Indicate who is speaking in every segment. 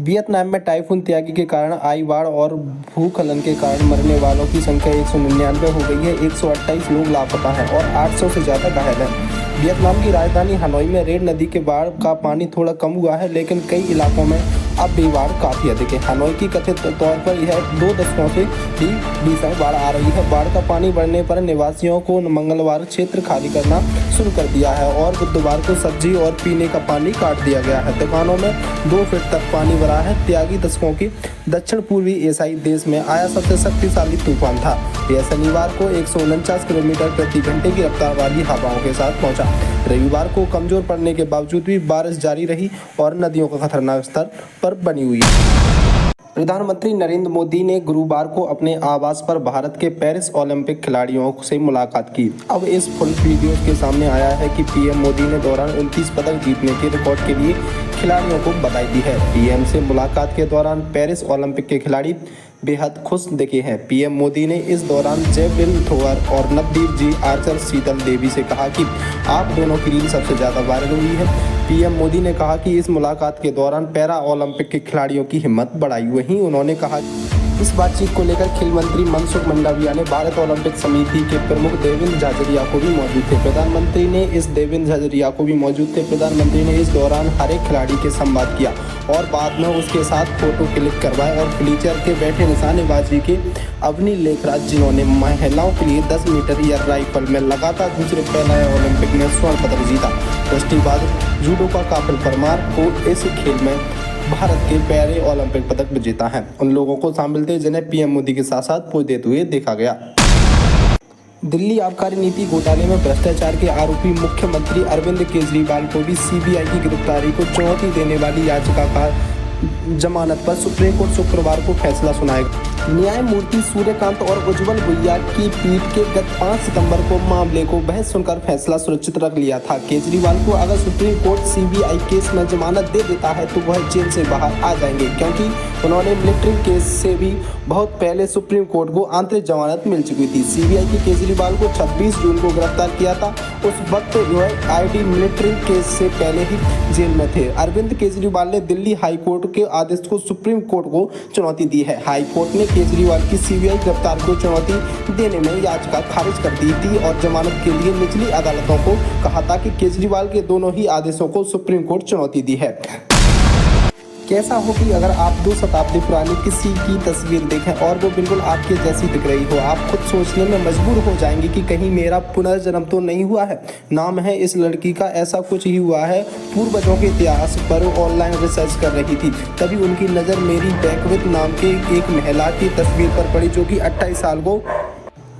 Speaker 1: Vietnam में typhoon त्यागी के कारण आई बाढ़ और भूस्खलन के कारण मरने वालों की संख्या 199 हो गई है। 128 लोग लापता हैं और 800 से ज़्यादा घायल हैं। वियतनाम की राजधानी हनोई में रेड नदी के बाढ़ का पानी थोड़ा कम हुआ है, लेकिन कई इलाकों में अब भी बाढ़ काफ़ी अधिक है। हनोई की कथित तौर पर यह 2 दशकों से भी भीषण बाढ़ आ रही है। बाढ़ का पानी बढ़ने पर निवासियों को मंगलवार क्षेत्र खाली करना शुरू कर दिया है और बुधवार को सब्जी और पीने का पानी काट दिया गया है। दुकानों में 2 फीट तक पानी भरा है। त्यागी दशकों की दक्षिण पूर्वी एशियाई देश में आया सबसे शक्तिशाली तूफान था। यह शनिवार को 149 किलोमीटर प्रति घंटे की रफ्तार वाली हवाओं के साथ पहुंचा। रविवार को कमजोर पड़ने के बावजूद भी बारिश जारी रही और नदियों का खतरनाक स्तर पर बनी हुई है। प्रधानमंत्री नरेंद्र मोदी ने गुरुवार को अपने आवास पर भारत के पेरिस ओलंपिक खिलाड़ियों से मुलाकात की। अब इस फुल वीडियो के सामने आया है कि पीएम मोदी ने दौरान 29 पदक जीतने के रिकॉर्ड के लिए खिलाड़ियों को बधाई दी है। पीएम से मुलाकात के दौरान पेरिस ओलंपिक के खिलाड़ी बेहद खुश दिखे हैं। पीएम मोदी ने इस दौरान जेवलिन थ्रोअर और नवदीप जी आर्चर शीतल देवी से कहा कि आप दोनों की रील सबसे ज़्यादा वायरल हुई है। पीएम मोदी ने कहा कि इस मुलाकात के दौरान पैरा ओलंपिक के खिलाड़ियों की हिम्मत बढ़ाई। वहीं उन्होंने कहा इस बातचीत को लेकर खेल मंत्री मनसुख मंडाविया ने भारत ओलंपिक समिति के प्रमुख देवेंद्र झाझरिया को भी मौजूद थे। प्रधानमंत्री ने इस दौरान हर एक खिलाड़ी के संवाद किया और बाद में उसके साथ फोटो क्लिक करवाए और फ्लीचर के बैठे निशानेबाजी के अवनी लेखराज, जिन्होंने महिलाओं के लिए 10 मीटर एयर राइफल में लगातार दूसरे पहले ओलंपिक में स्वर्ण पदक जीता। कुश्तीबाज जूडो का कपिल परमार को इस खेल में भारत के पहले ओलंपिक पदक विजेता हैं। उन लोगों को शामिल थे जिन्हें पीएम मोदी के साथ साथ पोज देते हुए देखा गया। दिल्ली आबकारी नीति घोटाले में भ्रष्टाचार के आरोपी मुख्यमंत्री अरविंद केजरीवाल को भी सीबीआई की गिरफ्तारी को चुनौती देने वाली याचिका का जमानत पर सुप्रीम कोर्ट शुक्रवार को फैसला सुनाएगा। न्यायमूर्ति सूर्यकांत और उज्जवल भुइया की पीठ के गत 5 सितंबर को मामले को बहस सुनकर फैसला सुरक्षित रख लिया था। केजरीवाल को अगर सुप्रीम कोर्ट सीबीआई केस में जमानत दे देता है तो वह जेल से बाहर आ जाएंगे, क्योंकि उन्होंने मिलिट्री केस से भी बहुत पहले सुप्रीम कोर्ट को आंतरिक जमानत मिल चुकी थी। सीबीआई की केजरीवाल को 26 जून को गिरफ्तार किया था। उस वक्त वह आईडी मिलिट्री केस से पहले ही जेल में थे। अरविंद केजरीवाल ने दिल्ली हाई कोर्ट के आदेश को सुप्रीम कोर्ट को चुनौती दी है। हाई कोर्ट ने केजरीवाल की सीबीआई गिरफ्तार को चुनौती देने में याचिका खारिज कर दी थी और जमानत के लिए निचली अदालतों को कहा था कि केजरीवाल के दोनों ही आदेशों को सुप्रीम कोर्ट चुनौती दी है। कैसा हो कि अगर आप 2 शताब्दी पुरानी किसी की तस्वीर देखें और वो बिल्कुल आपके जैसी दिख रही हो, आप खुद सोचने में मजबूर हो जाएंगे कि कहीं मेरा पुनर्जन्म तो नहीं हुआ है। नाम है इस लड़की का, ऐसा कुछ ही हुआ है। पूर्वजों के इतिहास पर ऑनलाइन रिसर्च कर रही थी, तभी उनकी नज़र मेरी बैकविथ नाम के एक महिला की तस्वीर पर पड़ी जो कि 28 साल को।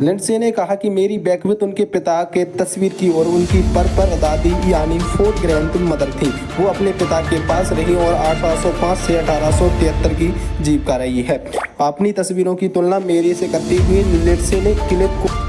Speaker 1: लिंडसे ने कहा कि मेरी बैकविथ उनके पिता के तस्वीर की और उनकी पर दादी यानी 4th ग्रैंड मदर थी। वो अपने पिता के पास रही और 1805 से 1873 की जीविका रही है। अपनी तस्वीरों की तुलना मेरी से करते हुए लिंडसे ने क्लिप को